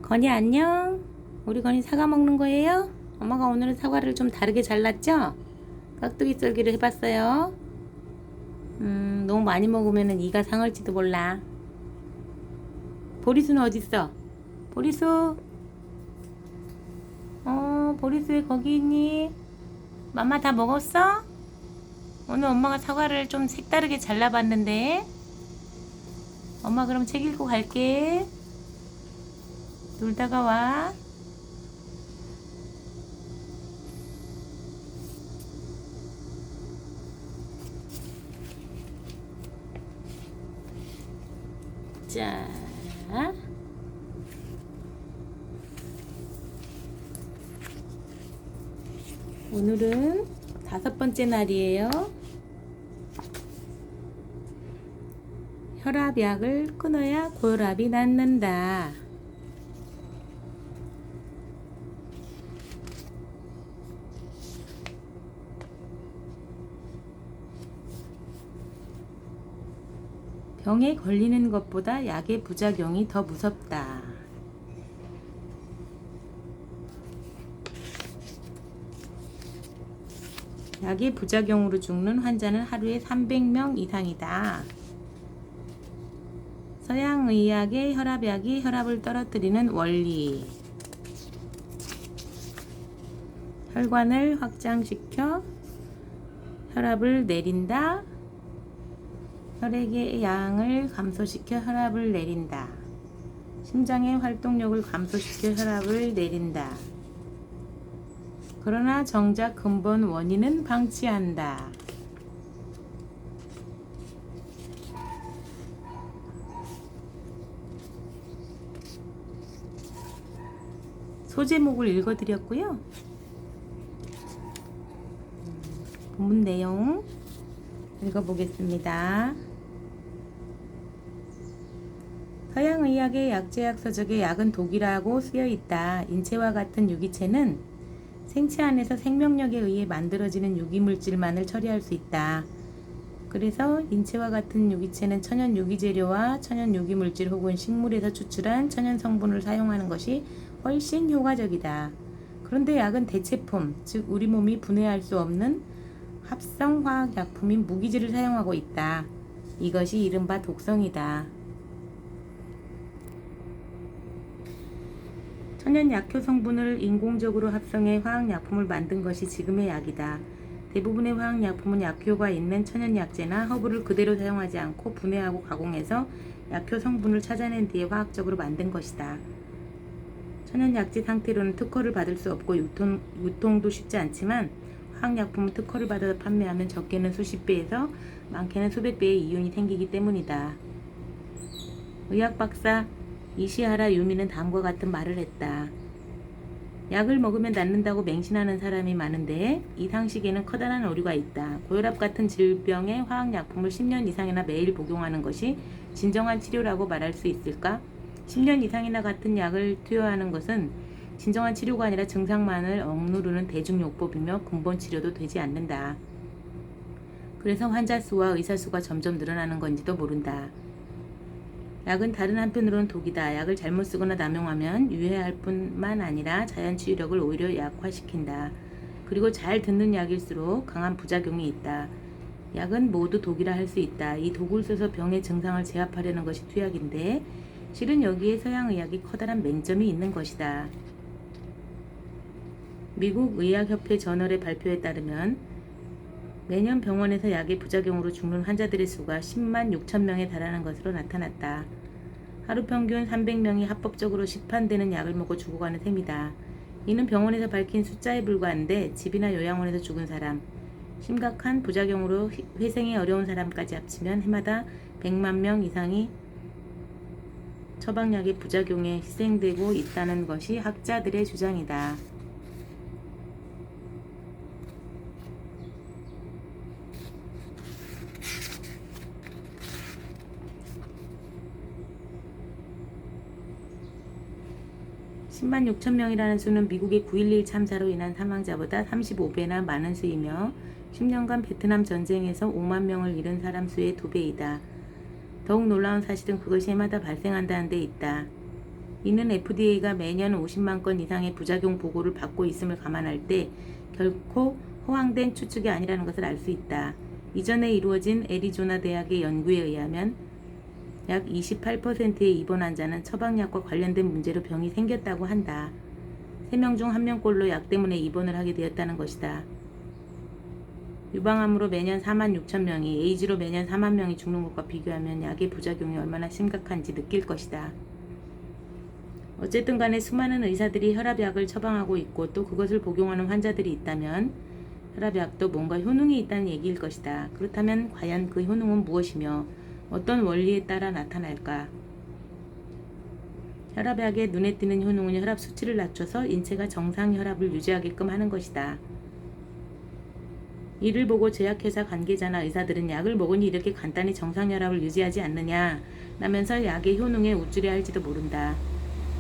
건이 안녕? 우리 건이 사과 먹는 거예요? 엄마가 오늘은 사과를 좀 다르게 잘랐죠? 깍두기 썰기를 해봤어요. 너무 많이 먹으면 이가 상할지도 몰라. 보리수는 어딨어? 보리수? 보리수 왜 거기 있니? 맘마 다 먹었어? 오늘 엄마가 사과를 좀 색다르게 잘라봤는데 엄마 그럼 책 읽고 갈게. 놀다가 와. 자, 오늘은 5번째 날이에요. 혈압약을 끊어야 고혈압이 낫는다. 병에 걸리는 것보다 약의 부작용이 더 무섭다. 약의 부작용으로 죽는 환자는 하루에 300명 이상이다. 서양의학의 혈압약이 혈압을 떨어뜨리는 원리. 혈관을 확장시켜 혈압을 내린다. 혈액의 양을 감소시켜 혈압을 내린다. 심장의 활동력을 감소시켜 혈압을 내린다. 그러나 정작 근본 원인은 방치한다. 소제목을 읽어드렸고요. 본문 내용 읽어보겠습니다. 서양의학의 약제약 서적에 약은 독이라고 쓰여있다. 인체와 같은 유기체는 생체 안에서 생명력에 의해 만들어지는 유기물질만을 처리할 수 있다. 그래서 인체와 같은 유기체는 천연 유기재료와 천연 유기물질 혹은 식물에서 추출한 천연 성분을 사용하는 것이 훨씬 효과적이다. 그런데 약은 대체품, 즉 우리 몸이 분해할 수 없는 합성화학약품인 무기질을 사용하고 있다. 이것이 이른바 독성이다. 천연 약효 성분을 인공적으로 합성해 화학약품을 만든 것이 지금의 약이다. 대부분의 화학약품은 약효가 있는 천연약재나 허브를 그대로 사용하지 않고 분해하고 가공해서 약효 성분을 찾아낸 뒤에 화학적으로 만든 것이다. 천연약재 상태로는 특허를 받을 수 없고 유통도 쉽지 않지만 화학약품은 특허를 받아 판매하면 적게는 수십 배에서 많게는 수백 배의 이윤이 생기기 때문이다. 의학박사 이시하라 유미는 다음과 같은 말을 했다. 약을 먹으면 낫는다고 맹신하는 사람이 많은데 이 상식에는 커다란 오류가 있다. 고혈압 같은 질병의 화학약품을 10년 이상이나 매일 복용하는 것이 진정한 치료라고 말할 수 있을까? 10년 이상이나 같은 약을 투여하는 것은 진정한 치료가 아니라 증상만을 억누르는 대중요법이며 근본 치료도 되지 않는다. 그래서 환자 수와 의사 수가 점점 늘어나는 건지도 모른다. 약은 다른 한편으로는 독이다. 약을 잘못 쓰거나 남용하면 유해할 뿐만 아니라 자연 치유력을 오히려 약화시킨다. 그리고 잘 듣는 약일수록 강한 부작용이 있다. 약은 모두 독이라 할 수 있다. 이 독을 써서 병의 증상을 제압하려는 것이 투약인데 실은 여기에 서양의학이 커다란 맹점이 있는 것이다. 미국 의학협회 저널의 발표에 따르면 매년 병원에서 약의 부작용으로 죽는 환자들의 수가 10만 6천 명에 달하는 것으로 나타났다. 하루 평균 300명이 합법적으로 시판되는 약을 먹고 죽어가는 셈이다. 이는 병원에서 밝힌 숫자에 불과한데 집이나 요양원에서 죽은 사람, 심각한 부작용으로 회생이 어려운 사람까지 합치면 해마다 100만 명 이상이 처방약의 부작용에 희생되고 있다는 것이 학자들의 주장이다. (10만 6천 명이라는 수는 미국의 9.11 참사로 인한 사망자보다 35배나 많은 수이며 10년간 베트남 전쟁에서 5만 명을 잃은 사람 수의 2배이다. 더욱 놀라운 사실은 그것이 해마다 발생한다는 데 있다. 이는 FDA가 매년 50만 건 이상의 부작용 보고를 받고 있음을 감안할 때 결코 허황된 추측이 아니라는 것을 알 수 있다. 이전에 이루어진 애리조나 대학의 연구에 의하면 약 28%의 입원 환자는 처방약과 관련된 문제로 병이 생겼다고 한다. 3명 중 1명꼴로 약 때문에 입원을 하게 되었다는 것이다. 유방암으로 매년 4만 6천 명이, 에이즈로 매년 4만 명이 죽는 것과 비교하면 약의 부작용이 얼마나 심각한지 느낄 것이다. 어쨌든 간에 수많은 의사들이 혈압약을 처방하고 있고 또 그것을 복용하는 환자들이 있다면 혈압약도 뭔가 효능이 있다는 얘기일 것이다. 그렇다면 과연 그 효능은 무엇이며 어떤 원리에 따라 나타날까? 혈압약의 눈에 띄는 효능은 혈압 수치를 낮춰서 인체가 정상 혈압을 유지하게끔 하는 것이다. 이를 보고 제약회사 관계자나 의사들은 약을 먹으니 이렇게 간단히 정상 혈압을 유지하지 않느냐 라면서 약의 효능에 우쭐해 할지도 모른다.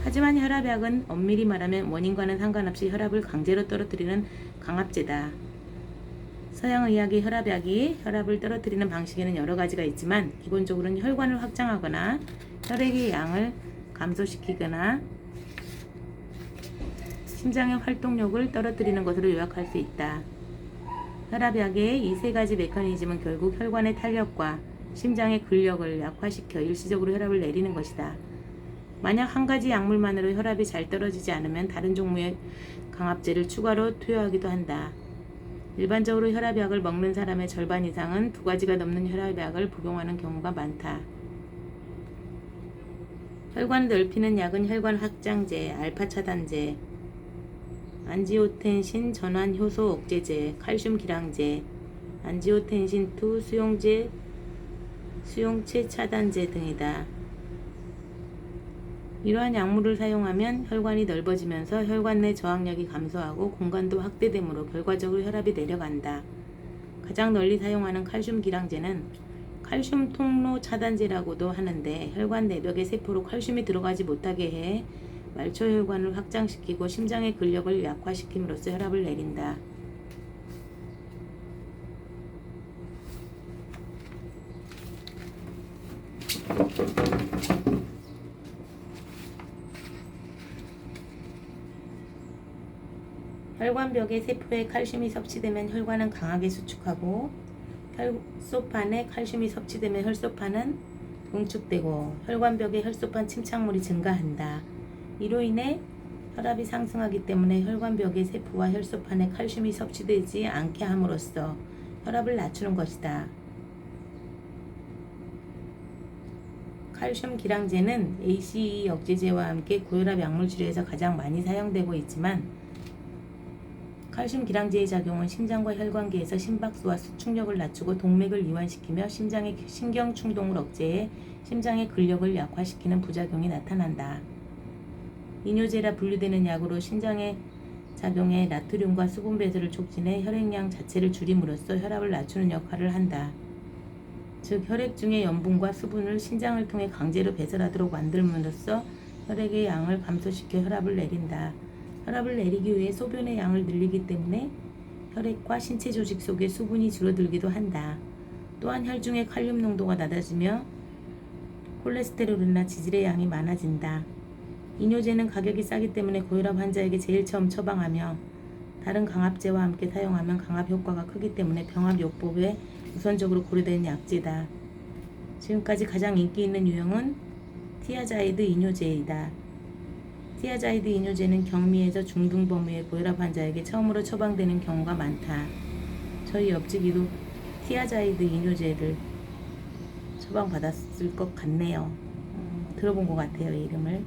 하지만 혈압약은 엄밀히 말하면 원인과는 상관없이 혈압을 강제로 떨어뜨리는 강압제다. 서양의학의 혈압약이 혈압을 떨어뜨리는 방식에는 여러 가지가 있지만 기본적으로는 혈관을 확장하거나 혈액의 양을 감소시키거나 심장의 활동력을 떨어뜨리는 것으로 요약할 수 있다. 혈압약의 이 세 가지 메커니즘은 결국 혈관의 탄력과 심장의 근력을 약화시켜 일시적으로 혈압을 내리는 것이다. 만약 한 가지 약물만으로 혈압이 잘 떨어지지 않으면 다른 종류의 강압제를 추가로 투여하기도 한다. 일반적으로 혈압약을 먹는 사람의 절반 이상은 2가지가 넘는 혈압약을 복용하는 경우가 많다. 혈관을 넓히는 약은 혈관 확장제, 알파 차단제, 안지오텐신 전환 효소 억제제, 칼슘 기량제, 안지오텐신2 수용체 차단제 등이다. 이러한 약물을 사용하면 혈관이 넓어지면서 혈관 내 저항력이 감소하고 공간도 확대되므로 결과적으로 혈압이 내려간다. 가장 널리 사용하는 칼슘 기량제는 칼슘 통로 차단제라고도 하는데 혈관 내벽의 세포로 칼슘이 들어가지 못하게 해 말초 혈관을 확장시키고 심장의 근력을 약화시킴으로써 혈압을 내린다. 혈관벽의 세포에 칼슘이 섭취되면 혈관은 강하게 수축하고 혈소판에 칼슘이 섭취되면 혈소판은 응축되고 혈관벽의 혈소판 침착물이 증가한다. 이로 인해 혈압이 상승하기 때문에 혈관벽의 세포와 혈소판에 칼슘이 섭취되지 않게 함으로써 혈압을 낮추는 것이다. 칼슘 기량제는 ACE 억제제와 함께 고혈압 약물 치료에서 가장 많이 사용되고 있지만 칼슘 기량제의 작용은 심장과 혈관계에서 심박수와 수축력을 낮추고 동맥을 이완시키며 심장의 신경 충동을 억제해 심장의 근력을 약화시키는 부작용이 나타난다. 이뇨제라 분류되는 약으로 심장에 작용해 나트륨과 수분 배설을 촉진해 혈액량 자체를 줄임으로써 혈압을 낮추는 역할을 한다. 즉 혈액 중의 염분과 수분을 신장을 통해 강제로 배설하도록 만들므로써 혈액의 양을 감소시켜 혈압을 내린다. 혈압을 내리기 위해 소변의 양을 늘리기 때문에 혈액과 신체 조직 속의 수분이 줄어들기도 한다. 또한 혈중의 칼륨 농도가 낮아지며 콜레스테롤이나 지질의 양이 많아진다. 이뇨제는 가격이 싸기 때문에 고혈압 환자에게 제일 처음 처방하며 다른 강압제와 함께 사용하면 강압 효과가 크기 때문에 병합요법에 우선적으로 고려되는 약제다. 지금까지 가장 인기 있는 유형은 티아자이드 이뇨제이다. 티아자이드 이뇨제는 경미에서 중등 범위의 고혈압 환자에게 처음으로 처방되는 경우가 많다. 저희 옆집이도 티아자이드 이뇨제를 처방받았을 것 같네요. 들어본 것 같아요, 이름을.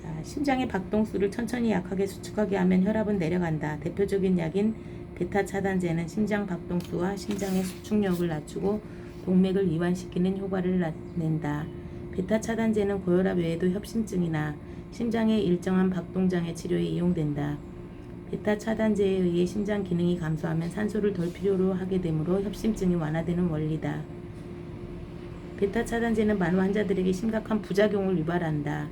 자, 심장의 박동수를 천천히 약하게 수축하게 하면 혈압은 내려간다. 대표적인 약인 베타 차단제는 심장 박동수와 심장의 수축력을 낮추고 동맥을 이완시키는 효과를 낸다. 베타 차단제는 고혈압 외에도 협심증이나 심장의 일정한 박동장애 치료에 이용된다. 베타 차단제에 의해 심장 기능이 감소하면 산소를 덜 필요로 하게 되므로 협심증이 완화되는 원리다. 베타 차단제는 많은 환자들에게 심각한 부작용을 유발한다.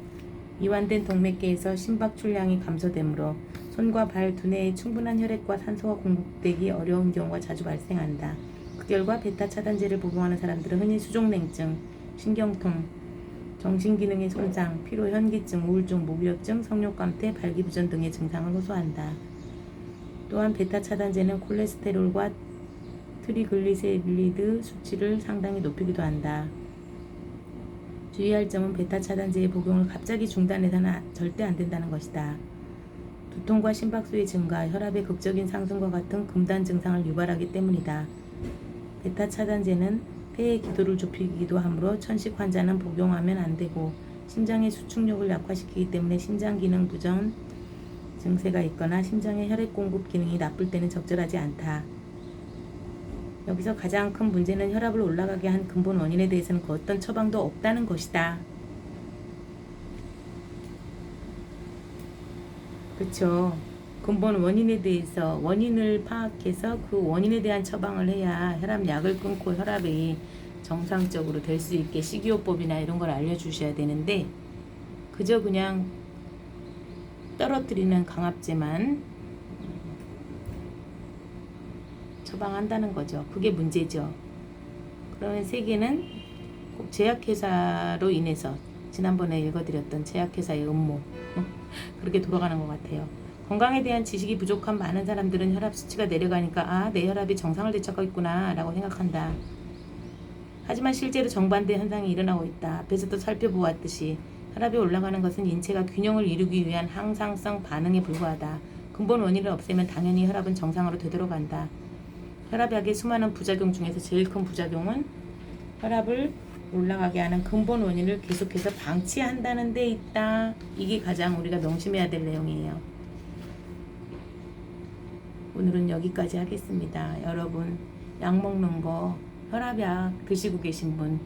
이완된 동맥계에서 심박 출량이 감소되므로 손과 발, 두뇌에 충분한 혈액과 산소가 공급되기 어려운 경우가 자주 발생한다. 그 결과 베타 차단제를 복용하는 사람들은 흔히 수족냉증, 신경통, 정신기능의 손상, 피로, 현기증, 우울증, 무기력증, 성욕감퇴, 발기부전 등의 증상을 호소한다. 또한 베타 차단제는 콜레스테롤과 트리글리세리드 수치를 상당히 높이기도 한다. 주의할 점은 베타 차단제의 복용을 갑자기 중단해서는 절대 안 된다는 것이다. 두통과 심박수의 증가, 혈압의 극적인 상승과 같은 금단 증상을 유발하기 때문이다. 베타 차단제는 폐의 기도를 좁히기도 하므로 천식 환자는 복용하면 안 되고 심장의 수축력을 약화시키기 때문에 심장 기능 부전 증세가 있거나 심장의 혈액 공급 기능이 나쁠 때는 적절하지 않다. 여기서 가장 큰 문제는 혈압을 올라가게 한 근본 원인에 대해서는 그 어떤 처방도 없다는 것이다. 그렇죠. 근본 원인에 대해서 원인을 파악해서 그 원인에 대한 처방을 해야 혈압약을 끊고 혈압이 정상적으로 될 수 있게 식이요법이나 이런 걸 알려주셔야 되는데 그저 그냥 떨어뜨리는 강압제만 처방한다는 거죠. 그게 문제죠. 그러면 세계는 꼭 제약회사로 인해서 지난번에 읽어드렸던 제약회사의 음모 그렇게 돌아가는 것 같아요. 건강에 대한 지식이 부족한 많은 사람들은 혈압 수치가 내려가니까 내 혈압이 정상을 되찾고 있구나 라고 생각한다. 하지만 실제로 정반대 현상이 일어나고 있다. 앞에서도 살펴보았듯이 혈압이 올라가는 것은 인체가 균형을 이루기 위한 항상성 반응에 불과하다. 근본 원인을 없애면 당연히 혈압은 정상으로 되돌아간다. 혈압약의 수많은 부작용 중에서 제일 큰 부작용은 혈압을 올라가게 하는 근본 원인을 계속해서 방치한다는 데 있다. 이게 가장 우리가 명심해야 될 내용이에요. 오늘은 여기까지 하겠습니다. 여러분 약 먹는 거 혈압약 드시고 계신 분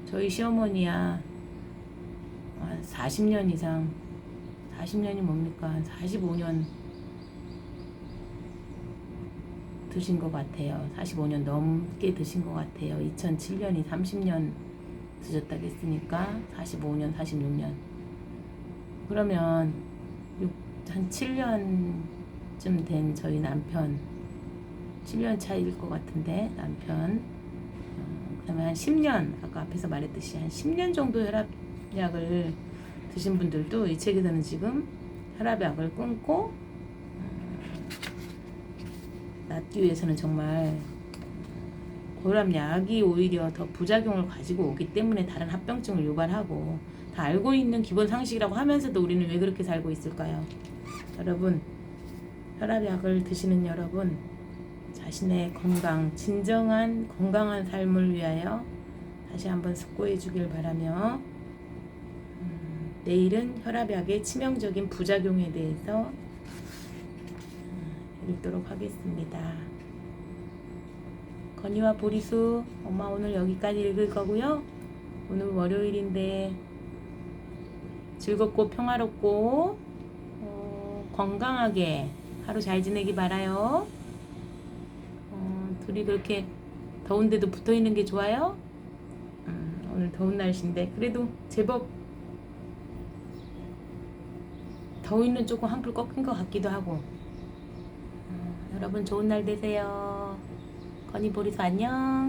저희 시어머니야 40년 이상 40년이 뭡니까? 한 45년 드신 것 같아요. 45년 넘게 드신 것 같아요. 2007년이 30년 드셨다고 했으니까 45년, 46년. 그러면 한 7년쯤 된 저희 남편 7년 차일 것 같은데 남편 그 다음에 한 10년 아까 앞에서 말했듯이 한 10년 정도 혈압약을 드신 분들도 이 책에서는 지금 혈압약을 끊고 낫기 위해서는 정말 고혈압약이 오히려 더 부작용을 가지고 오기 때문에 다른 합병증을 유발하고 다 알고 있는 기본 상식이라고 하면서도 우리는 왜 그렇게 살고 있을까요? 여러분 혈압약을 드시는 여러분 자신의 건강, 진정한 건강한 삶을 위하여 다시 한번 숙고해 주길 바라며 내일은 혈압약의 치명적인 부작용에 대해서 읽도록 하겠습니다. 건이와 보리수 엄마 오늘 여기까지 읽을 거고요. 오늘 월요일인데 즐겁고 평화롭고 건강하게 하루 잘 지내기 바라요. 둘이 그렇게 더운데도 붙어있는 게 좋아요? 오늘 더운 날씨인데 그래도 제법 더위는 조금 한풀 꺾인 것 같기도 하고 여러분 좋은 날 되세요. 건이 보리수 안녕.